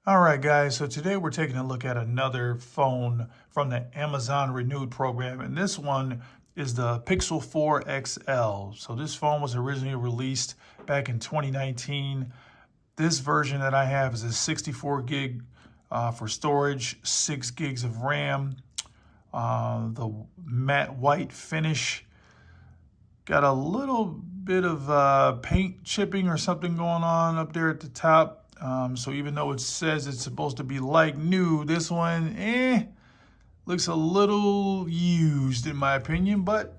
All right, guys, so today we're taking a look at another phone from the Amazon Renewed program, and this one is the Pixel 4 XL. So this phone was originally released back in 2019. This version that I have is a 64 gig for storage, 6 gigs of RAM, the matte white finish. Got a little bit of paint chipping or something going on up there at the top. So even though it says it's supposed to be like new, this one, looks a little used in my opinion, but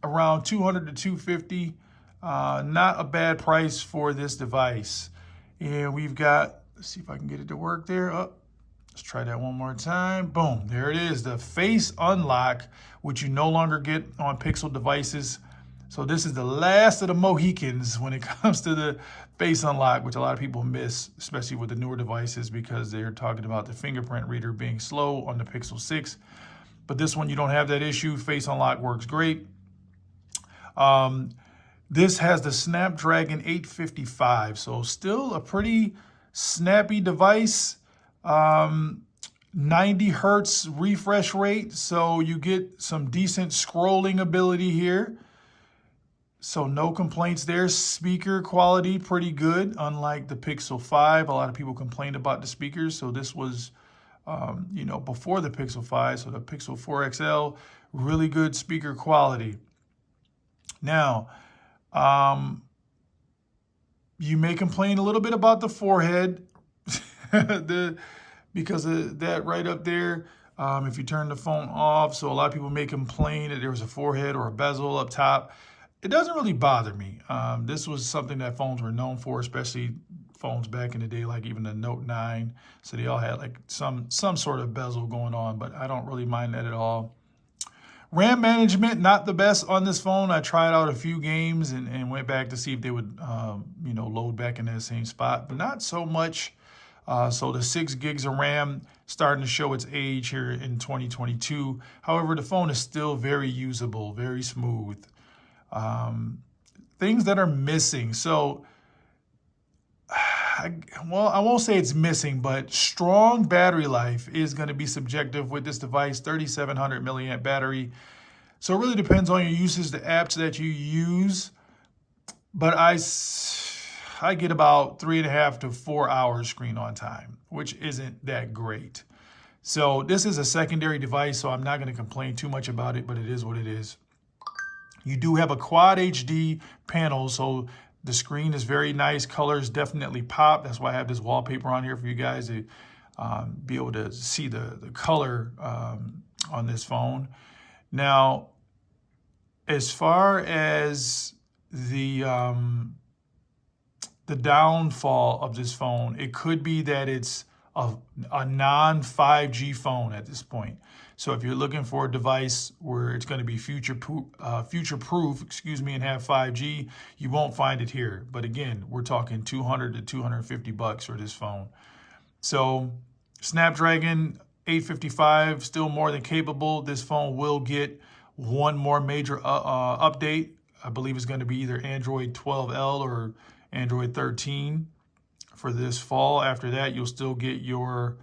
around 200 to 250, not a bad price for this device. And we've got, let's see if I can get it to work there. Oh, let's try that one more time. Boom, there it is, the face unlock, which you no longer get on Pixel devices. So this is the last of the Mohicans when it comes to the face unlock, which a lot of people miss, especially with the newer devices, because they're talking about the fingerprint reader being slow on the Pixel 6. But this one, you don't have that issue. Face unlock works great. This has the Snapdragon 855, so still a pretty snappy device. 90 hertz refresh rate, so you get some decent scrolling ability here. So no complaints there. Speaker quality, pretty good. Unlike the Pixel 5, a lot of people complained about the speakers. So this was, before the Pixel 5. So the Pixel 4 XL, really good speaker quality. Now, you may complain a little bit about the forehead, because of that right up there. If you turn the phone off, so a lot of people may complain that there was a forehead or a bezel up top. It doesn't really bother me. This was something that phones were known for, especially phones back in the day, like even the Note 9. So they all had like some sort of bezel going on, but I don't really mind that at all. RAM management, not the best on this phone. I tried out a few games and went back to see if they would, load back in that same spot, but not so much. So the 6 gigs of RAM starting to show its age here in 2022. However, the phone is still very usable, very smooth. Things that are missing. So, I won't say it's missing, but strong battery life is going to be subjective with this device, 3,700 milliamp battery. So it really depends on your usage, the apps that you use. But I get about 3.5 to 4 hours screen on time, which isn't that great. So this is a secondary device, so I'm not going to complain too much about it, but it is what it is. You do have a Quad HD panel, so the screen is very nice. Colors definitely pop. That's why I have this wallpaper on here for you guys to be able to see the color on this phone. Now, as far as the downfall of this phone, it could be that it's a non-5G phone at this point. So if you're looking for a device where it's going to be future-proof, and have 5G, you won't find it here. But again, we're talking 200 to 250 bucks for this phone. So Snapdragon 855, still more than capable. This phone will get one more major update. I believe it's going to be either Android 12L or Android 13 for this fall. After that, you'll still get your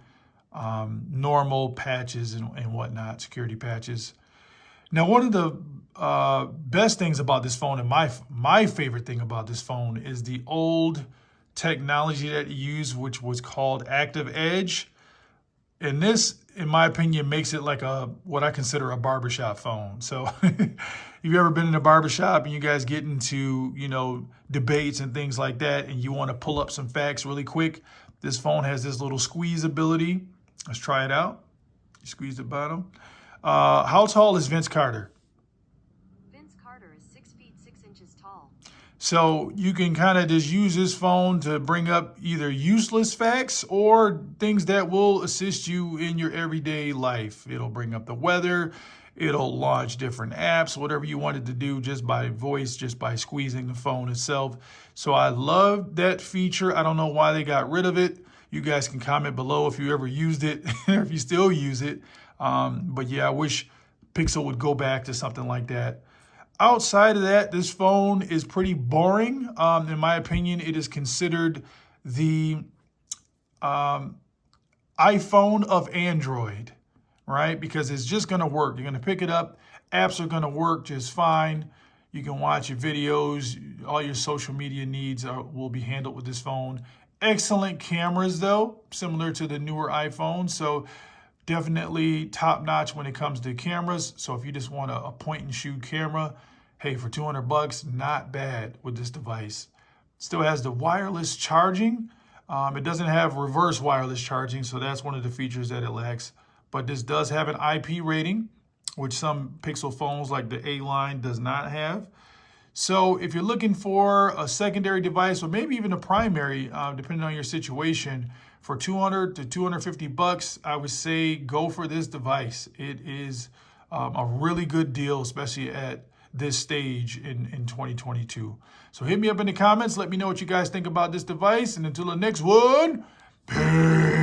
normal patches and whatnot, security patches. Now, one of the best things about this phone, and my favorite thing about this phone, is the old technology that you use, which was called Active Edge. And this, in my opinion, makes it like what I consider a barbershop phone. So if you've ever been in a barbershop and you guys get into, debates and things like that, and you want to pull up some facts really quick, this phone has this little squeeze ability. Let's try it out. You squeeze the bottom. How tall is Vince Carter? Vince Carter is 6 feet 6 inches tall. So you can kind of just use this phone to bring up either useless facts or things that will assist you in your everyday life. It'll bring up the weather. It'll launch different apps, whatever you wanted to do just by voice, just by squeezing the phone itself. So I love that feature. I don't know why they got rid of it. You guys can comment below if you ever used it, or if you still use it. But yeah, I wish Pixel would go back to something like that. Outside of that, this phone is pretty boring. In my opinion, it is considered the iPhone of Android, right? Because it's just going to work. You're going to pick it up. Apps are going to work just fine. You can watch your videos. All your social media needs will be handled with this phone. Excellent cameras, though, similar to the newer iPhone. So definitely top notch when it comes to cameras. So if you just want a point and shoot camera, hey, for $200, not bad with this device. Still has the wireless charging. It doesn't have reverse wireless charging, so that's one of the features that it lacks. But this does have an IP rating, which some Pixel phones like the A line does not have. So if you're looking for a secondary device, or maybe even a primary, depending on your situation, for $200 to $250, I would say go for this device. It is a really good deal, especially at this stage in 2022. So hit me up in the comments. Let me know what you guys think about this device. And until the next one, peace.